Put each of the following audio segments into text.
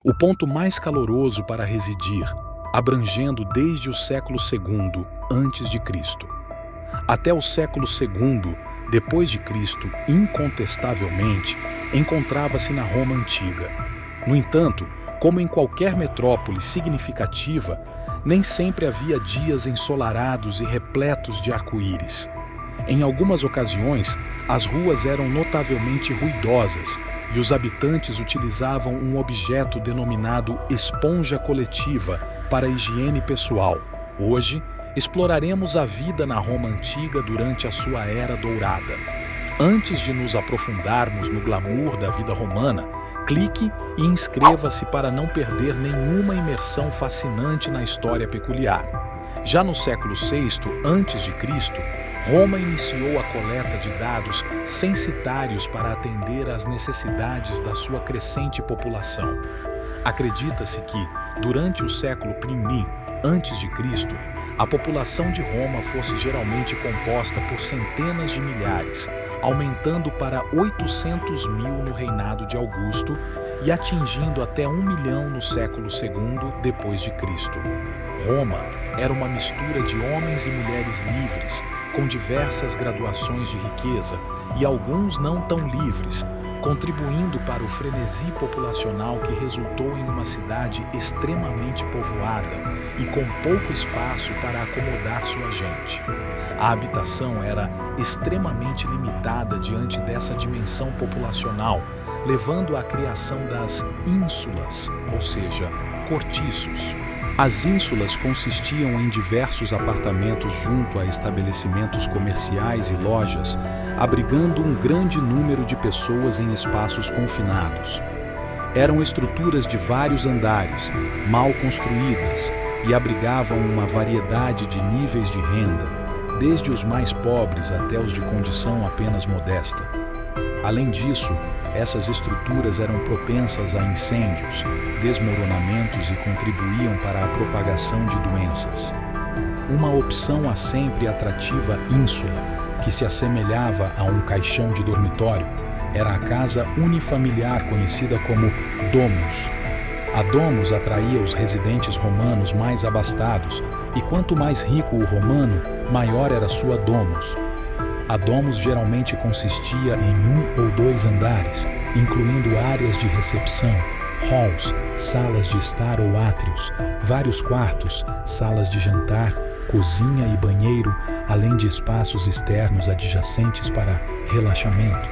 o ponto mais caloroso para residir, abrangendo desde o século II a.C. até o século II depois de Cristo, incontestavelmente, encontrava-se na Roma antiga. No entanto, como em qualquer metrópole significativa, nem sempre havia dias ensolarados e repletos de arco-íris. Em algumas ocasiões, as ruas eram notavelmente ruidosas e os habitantes utilizavam um objeto denominado esponja coletiva para a higiene pessoal. Hoje, exploraremos a vida na Roma antiga durante a sua Era Dourada. Antes de nos aprofundarmos no glamour da vida romana, clique e inscreva-se para não perder nenhuma imersão fascinante na história peculiar. Já no século VI a.C., Roma iniciou a coleta de dados censitários para atender às necessidades da sua crescente população. Acredita-se que, durante o século I a.C., a população de Roma fosse geralmente composta por centenas de milhares, aumentando para 800 mil no reinado de Augusto e atingindo até 1 milhão no século II depois de Cristo. Roma era uma mistura de homens e mulheres livres, com diversas graduações de riqueza e alguns não tão livres, contribuindo para o frenesi populacional que resultou em uma cidade extremamente povoada e com pouco espaço para acomodar sua gente. A habitação era extremamente limitada diante dessa dimensão populacional, levando à criação das ínsulas, ou seja, cortiços. As ínsulas consistiam em diversos apartamentos junto a estabelecimentos comerciais e lojas, abrigando um grande número de pessoas em espaços confinados. Eram estruturas de vários andares, mal construídas, e abrigavam uma variedade de níveis de renda, desde os mais pobres até os de condição apenas modesta. Além disso, essas estruturas eram propensas a incêndios, desmoronamentos e contribuíam para a propagação de doenças. Uma opção a sempre atrativa ínsula, que se assemelhava a um caixão de dormitório, era a casa unifamiliar conhecida como domus. A domus atraía os residentes romanos mais abastados, e quanto mais rico o romano, maior era sua domus. A domus geralmente consistia em 1 ou 2 andares, incluindo áreas de recepção, halls, salas de estar ou átrios, vários quartos, salas de jantar, cozinha e banheiro, além de espaços externos adjacentes para relaxamento.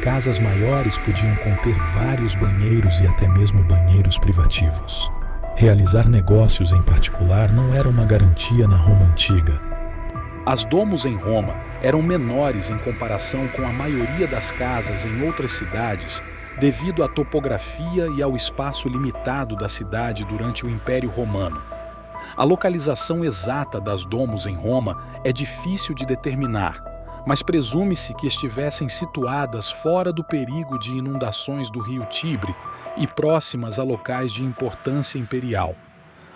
Casas maiores podiam conter vários banheiros e até mesmo banheiros privativos. Realizar negócios em particular não era uma garantia na Roma antiga. As domus em Roma eram menores em comparação com a maioria das casas em outras cidades, devido à topografia e ao espaço limitado da cidade durante o Império Romano. A localização exata das domus em Roma é difícil de determinar, mas presume-se que estivessem situadas fora do perigo de inundações do rio Tibre e próximas a locais de importância imperial.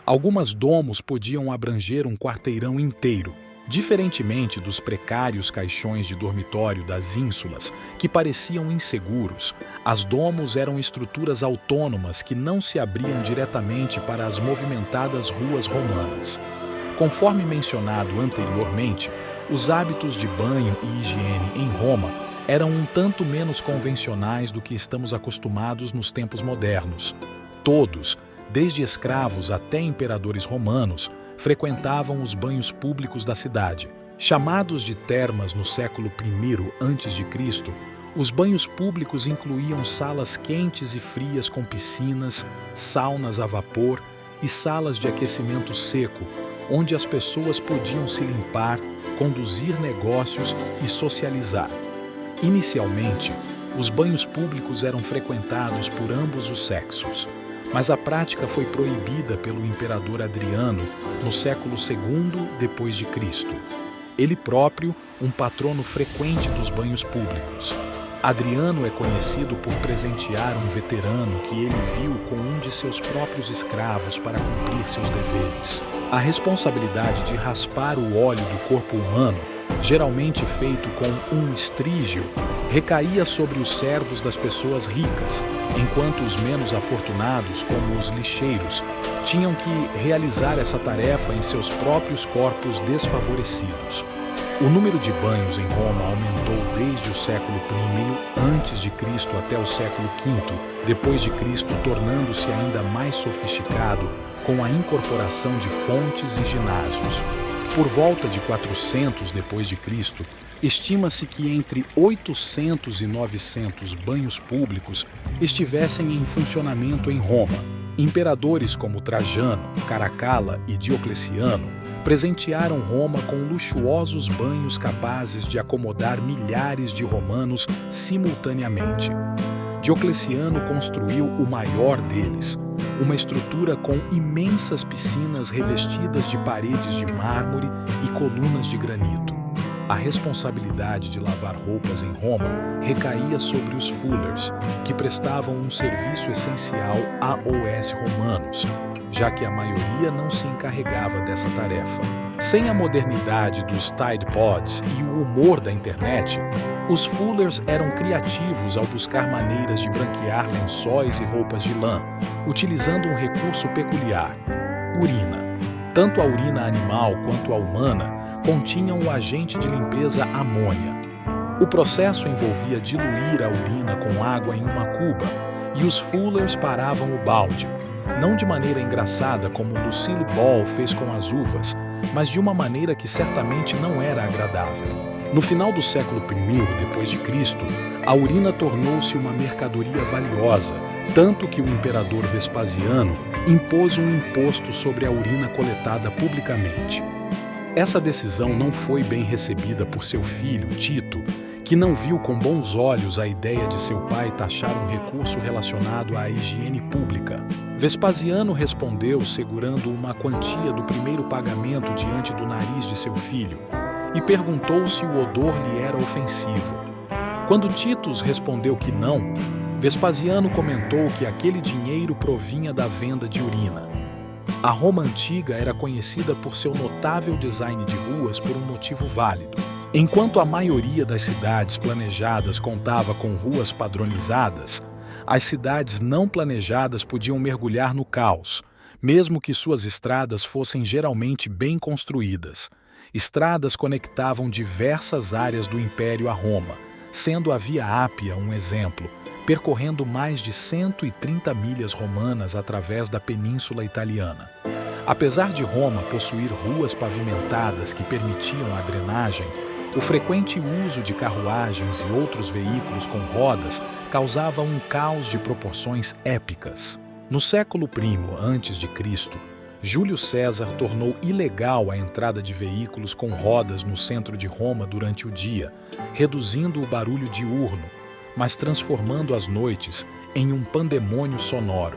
Algumas domus podiam abranger um quarteirão inteiro, diferentemente dos precários caixões de dormitório das ínsulas, que pareciam inseguros. As domus eram estruturas autônomas que não se abriam diretamente para as movimentadas ruas romanas. Conforme mencionado anteriormente, os hábitos de banho e higiene em Roma eram um tanto menos convencionais do que estamos acostumados nos tempos modernos. Todos, desde escravos até imperadores romanos, frequentavam os banhos públicos da cidade. Chamados de termas no século I a.C., os banhos públicos incluíam salas quentes e frias com piscinas, saunas a vapor e salas de aquecimento seco, onde as pessoas podiam se limpar, conduzir negócios e socializar. Inicialmente, os banhos públicos eram frequentados por ambos os sexos, mas a prática foi proibida pelo imperador Adriano no século II depois de Cristo. Ele próprio, um patrono frequente dos banhos públicos. Adriano é conhecido por presentear um veterano que ele viu com um de seus próprios escravos para cumprir seus deveres. A responsabilidade de raspar o óleo do corpo humano geralmente feito com um estrígio, recaía sobre os servos das pessoas ricas, enquanto os menos afortunados, como os lixeiros, tinham que realizar essa tarefa em seus próprios corpos desfavorecidos. O número de banhos em Roma aumentou desde o século I a.C. até o século V depois de Cristo, tornando-se ainda mais sofisticado com a incorporação de fontes e ginásios. Por volta de 400 depois de Cristo, estima-se que entre 800 e 900 banhos públicos estivessem em funcionamento em Roma. Imperadores como Trajano, Caracalla e Diocleciano presentearam Roma com luxuosos banhos capazes de acomodar milhares de romanos simultaneamente. Diocleciano construiu o maior deles, uma estrutura com imensas piscinas revestidas de paredes de mármore e colunas de granito. A responsabilidade de lavar roupas em Roma recaía sobre os fullers, que prestavam um serviço essencial aos romanos, já que a maioria não se encarregava dessa tarefa. Sem a modernidade dos Tide Pods e o humor da internet, os fullers eram criativos ao buscar maneiras de branquear lençóis e roupas de lã, utilizando um recurso peculiar: urina. Tanto a urina animal quanto a humana continham o agente de limpeza amônia. O processo envolvia diluir a urina com água em uma cuba, e os fullers paravam o balde, não de maneira engraçada como Lucille Ball fez com as uvas, mas de uma maneira que certamente não era agradável. No final do século I depois de Cristo, a urina tornou-se uma mercadoria valiosa, tanto que o imperador Vespasiano impôs um imposto sobre a urina coletada publicamente. Essa decisão não foi bem recebida por seu filho, Tito, que não viu com bons olhos a ideia de seu pai taxar um recurso relacionado à higiene pública. Vespasiano respondeu segurando uma quantia do primeiro pagamento diante do nariz de seu filho e perguntou se o odor lhe era ofensivo. Quando Titus respondeu que não, Vespasiano comentou que aquele dinheiro provinha da venda de urina. A Roma antiga era conhecida por seu notável design de ruas por um motivo válido. Enquanto a maioria das cidades planejadas contava com ruas padronizadas, as cidades não planejadas podiam mergulhar no caos, mesmo que suas estradas fossem geralmente bem construídas. Estradas conectavam diversas áreas do Império a Roma, sendo a Via Ápia um exemplo, percorrendo mais de 130 milhas romanas através da Península Italiana. Apesar de Roma possuir ruas pavimentadas que permitiam a drenagem, o frequente uso de carruagens e outros veículos com rodas causava um caos de proporções épicas. No século I a.C., Júlio César tornou ilegal a entrada de veículos com rodas no centro de Roma durante o dia, reduzindo o barulho diurno, mas transformando as noites em um pandemônio sonoro.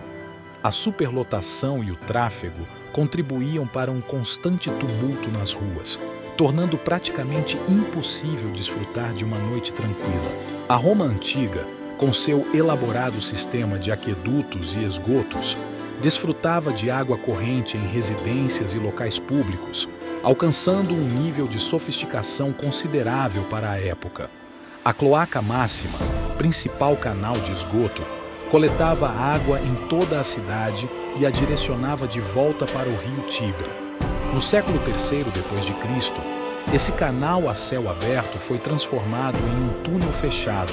A superlotação e o tráfego contribuíam para um constante tumulto nas ruas, tornando praticamente impossível desfrutar de uma noite tranquila. A Roma antiga, com seu elaborado sistema de aquedutos e esgotos, desfrutava de água corrente em residências e locais públicos, alcançando um nível de sofisticação considerável para a época. A cloaca máxima, principal canal de esgoto, coletava água em toda a cidade e a direcionava de volta para o rio Tibre. No século III d.C., esse canal a céu aberto foi transformado em um túnel fechado,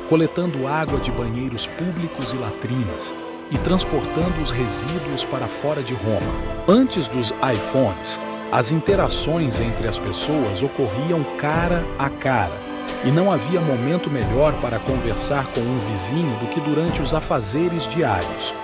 coletando água de banheiros públicos e latrinas e transportando os resíduos para fora de Roma. Antes dos iPhones, as interações entre as pessoas ocorriam cara a cara, e não havia momento melhor para conversar com um vizinho do que durante os afazeres diários.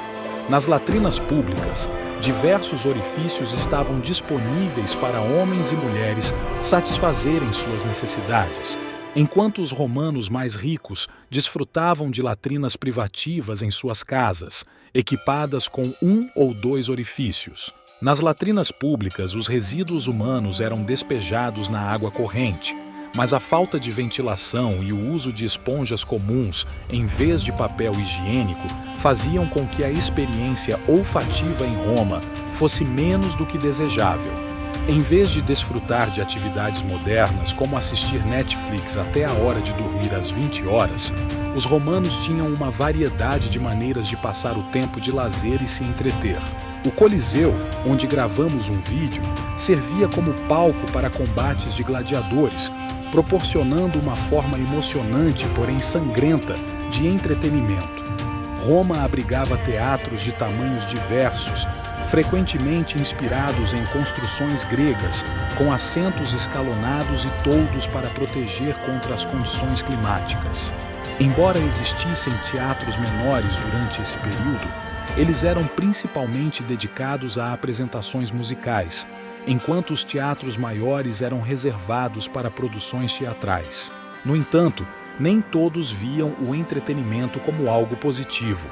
Nas latrinas públicas, diversos orifícios estavam disponíveis para homens e mulheres satisfazerem suas necessidades, enquanto os romanos mais ricos desfrutavam de latrinas privativas em suas casas, equipadas com 1 ou 2 orifícios. Nas latrinas públicas, os resíduos humanos eram despejados na água corrente, mas a falta de ventilação e o uso de esponjas comuns em vez de papel higiênico faziam com que a experiência olfativa em Roma fosse menos do que desejável. Em vez de desfrutar de atividades modernas, como assistir Netflix até a hora de dormir às 20 horas, os romanos tinham uma variedade de maneiras de passar o tempo de lazer e se entreter. O Coliseu, onde gravamos um vídeo, servia como palco para combates de gladiadores, proporcionando uma forma emocionante, porém sangrenta, de entretenimento. Roma abrigava teatros de tamanhos diversos, frequentemente inspirados em construções gregas, com assentos escalonados e toldos para proteger contra as condições climáticas. Embora existissem teatros menores durante esse período, eles eram principalmente dedicados a apresentações musicais, enquanto os teatros maiores eram reservados para produções teatrais. No entanto, nem todos viam o entretenimento como algo positivo.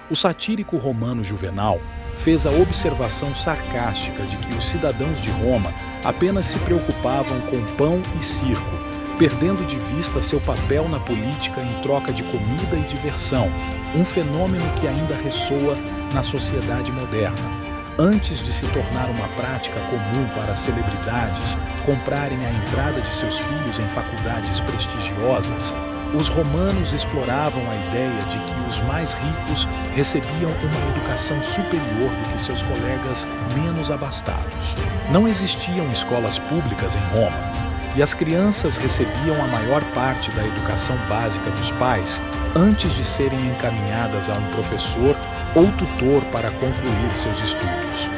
O satírico romano Juvenal fez a observação sarcástica de que os cidadãos de Roma apenas se preocupavam com pão e circo, perdendo de vista seu papel na política em troca de comida e diversão, um fenômeno que ainda ressoa na sociedade moderna. Antes de se tornar uma prática comum para celebridades comprarem a entrada de seus filhos em faculdades prestigiosas, os romanos exploravam a ideia de que os mais ricos recebiam uma educação superior do que seus colegas menos abastados. Não existiam escolas públicas em Roma, e as crianças recebiam a maior parte da educação básica dos pais antes de serem encaminhadas a um professor ou tutor para concluir seus estudos.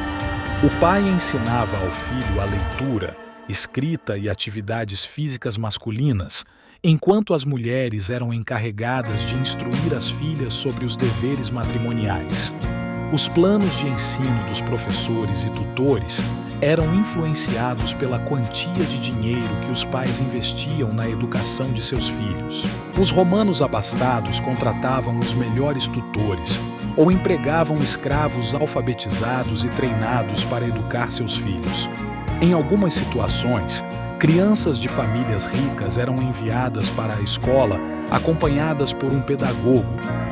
O pai ensinava ao filho a leitura, escrita e atividades físicas masculinas, enquanto as mulheres eram encarregadas de instruir as filhas sobre os deveres matrimoniais. Os planos de ensino dos professores e tutores eram influenciados pela quantia de dinheiro que os pais investiam na educação de seus filhos. Os romanos abastados contratavam os melhores tutores ou empregavam escravos alfabetizados e treinados para educar seus filhos. Em algumas situações, crianças de famílias ricas eram enviadas para a escola acompanhadas por um pedagogo,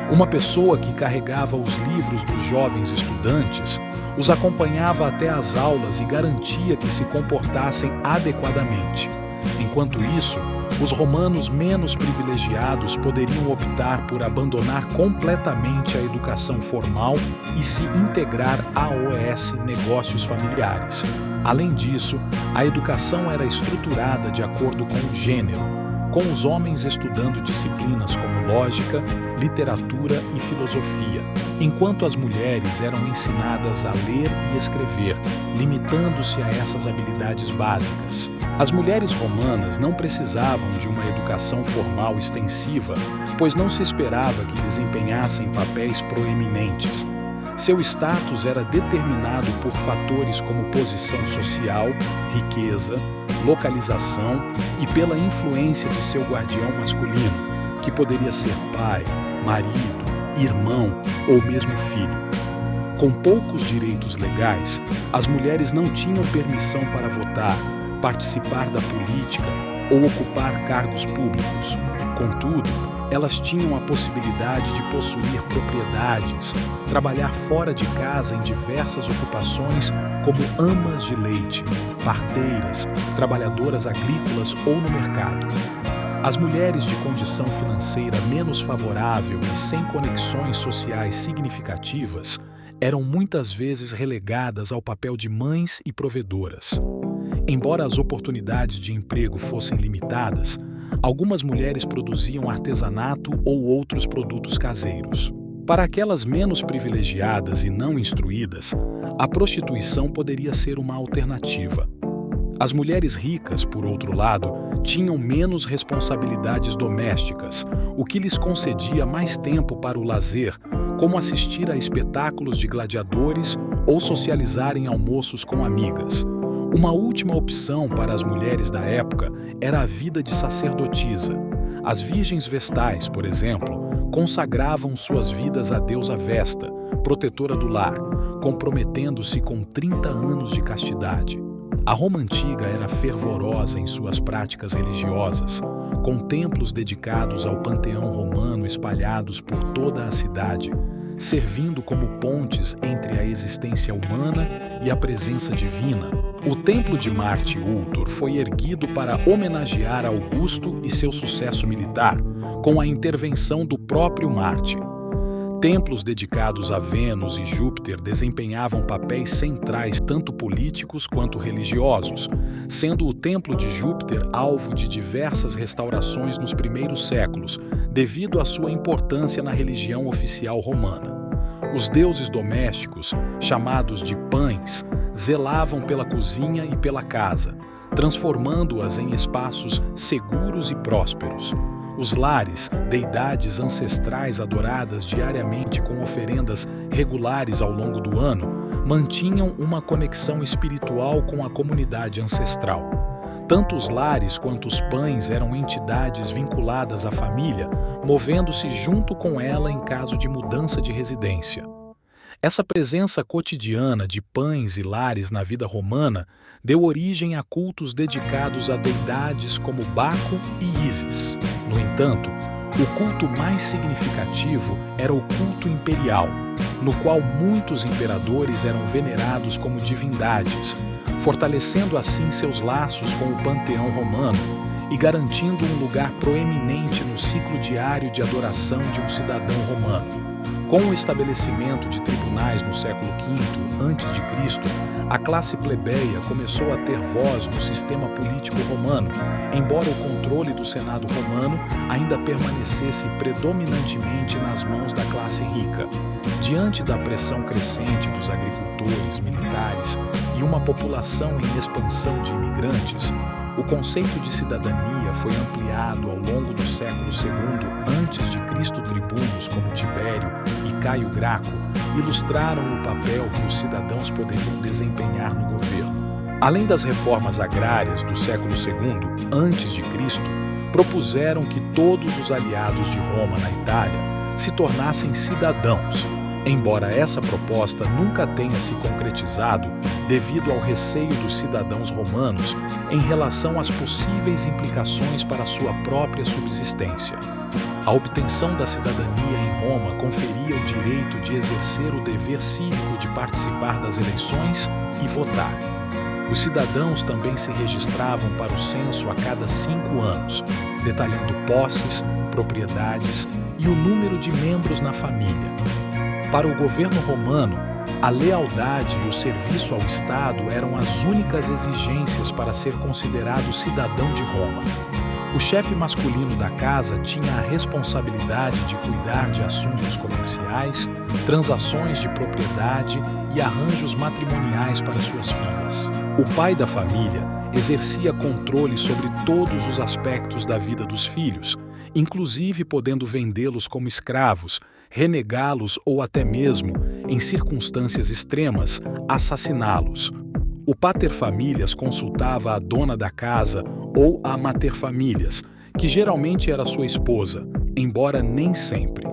uma pessoa que carregava os livros dos jovens estudantes, os acompanhava até as aulas e garantia que se comportassem adequadamente. Enquanto isso, os romanos menos privilegiados poderiam optar por abandonar completamente a educação formal e se integrar a negócios familiares. Além disso, a educação era estruturada de acordo com o gênero, com os homens estudando disciplinas como lógica, literatura e filosofia, enquanto as mulheres eram ensinadas a ler e escrever, limitando-se a essas habilidades básicas. As mulheres romanas não precisavam de uma educação formal extensiva, pois não se esperava que desempenhassem papéis proeminentes. Seu status era determinado por fatores como posição social, riqueza, localização e pela influência de seu guardião masculino, que poderia ser pai, marido, irmão ou mesmo filho. Com poucos direitos legais, as mulheres não tinham permissão para votar, participar da política ou ocupar cargos públicos. Contudo, elas tinham a possibilidade de possuir propriedades, trabalhar fora de casa em diversas ocupações como amas de leite, parteiras, trabalhadoras agrícolas ou no mercado. As mulheres de condição financeira menos favorável e sem conexões sociais significativas eram muitas vezes relegadas ao papel de mães e provedoras. Embora as oportunidades de emprego fossem limitadas, algumas mulheres produziam artesanato ou outros produtos caseiros. Para aquelas menos privilegiadas e não instruídas, a prostituição poderia ser uma alternativa. As mulheres ricas, por outro lado, tinham menos responsabilidades domésticas, o que lhes concedia mais tempo para o lazer, como assistir a espetáculos de gladiadores ou socializar em almoços com amigas. Uma última opção para as mulheres da época era a vida de sacerdotisa. As virgens vestais, por exemplo, consagravam suas vidas à deusa Vesta, protetora do lar, comprometendo-se com 30 anos de castidade. A Roma antiga era fervorosa em suas práticas religiosas, com templos dedicados ao panteão romano espalhados por toda a cidade, servindo como pontes entre a existência humana e a presença divina. O Templo de Marte Ultor foi erguido para homenagear Augusto e seu sucesso militar, com a intervenção do próprio Marte. Templos dedicados a Vênus e Júpiter desempenhavam papéis centrais tanto políticos quanto religiosos, sendo o Templo de Júpiter alvo de diversas restaurações nos primeiros séculos, devido à sua importância na religião oficial romana. Os deuses domésticos, chamados de pães, zelavam pela cozinha e pela casa, transformando-as em espaços seguros e prósperos. Os lares, deidades ancestrais adoradas diariamente com oferendas regulares ao longo do ano, mantinham uma conexão espiritual com a comunidade ancestral. Tanto os lares quanto os pães eram entidades vinculadas à família, movendo-se junto com ela em caso de mudança de residência. Essa presença cotidiana de pães e lares na vida romana deu origem a cultos dedicados a deidades como Baco e Ísis. No entanto, o culto mais significativo era o culto imperial, no qual muitos imperadores eram venerados como divindades, fortalecendo assim seus laços com o panteão romano e garantindo um lugar proeminente no ciclo diário de adoração de um cidadão romano. Com o estabelecimento de tribunais no século V a.C., a classe plebeia começou a ter voz no sistema político romano, embora o controle do Senado romano ainda permanecesse predominantemente nas mãos da classe rica. Diante da pressão crescente dos agricultores, militares e uma população em expansão de imigrantes, o conceito de cidadania foi ampliado ao longo do século II a.C. Tribunos como Tibério e Caio Graco ilustraram o papel que os cidadãos poderiam desempenhar no governo. Além das reformas agrárias do século II a.C., propuseram que todos os aliados de Roma na Itália se tornassem cidadãos, embora essa proposta nunca tenha se concretizado devido ao receio dos cidadãos romanos em relação às possíveis implicações para sua própria subsistência. A obtenção da cidadania em Roma conferia o direito de exercer o dever cívico de participar das eleições e votar. Os cidadãos também se registravam para o censo a cada 5 anos, detalhando posses, propriedades e o número de membros na família. Para o governo romano, a lealdade e o serviço ao Estado eram as únicas exigências para ser considerado cidadão de Roma. O chefe masculino da casa tinha a responsabilidade de cuidar de assuntos comerciais, transações de propriedade e arranjos matrimoniais para suas filhas. O pai da família exercia controle sobre todos os aspectos da vida dos filhos, inclusive podendo vendê-los como escravos, renegá-los ou até mesmo, em circunstâncias extremas, assassiná-los. O paterfamilias consultava a dona da casa ou a materfamilias, que geralmente era sua esposa, embora nem sempre.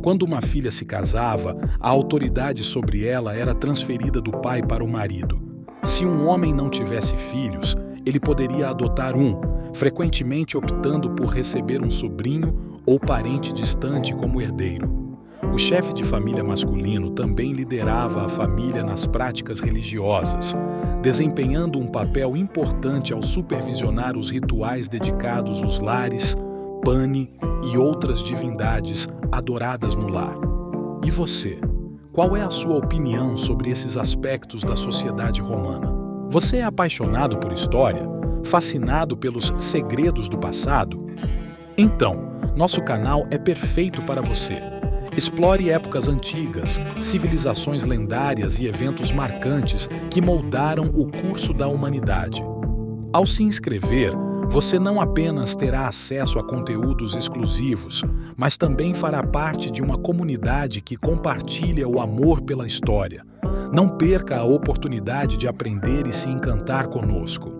Quando uma filha se casava, a autoridade sobre ela era transferida do pai para o marido. Se um homem não tivesse filhos, ele poderia adotar um, frequentemente optando por receber um sobrinho ou parente distante como herdeiro. O chefe de família masculino também liderava a família nas práticas religiosas, desempenhando um papel importante ao supervisionar os rituais dedicados aos lares, Pane e outras divindades adoradas no lar. E você? Qual é a sua opinião sobre esses aspectos da sociedade romana? Você é apaixonado por história? Fascinado pelos segredos do passado? Então, nosso canal é perfeito para você. Explore épocas antigas, civilizações lendárias e eventos marcantes que moldaram o curso da humanidade. Ao se inscrever, você não apenas terá acesso a conteúdos exclusivos, mas também fará parte de uma comunidade que compartilha o amor pela história. Não perca a oportunidade de aprender e se encantar conosco.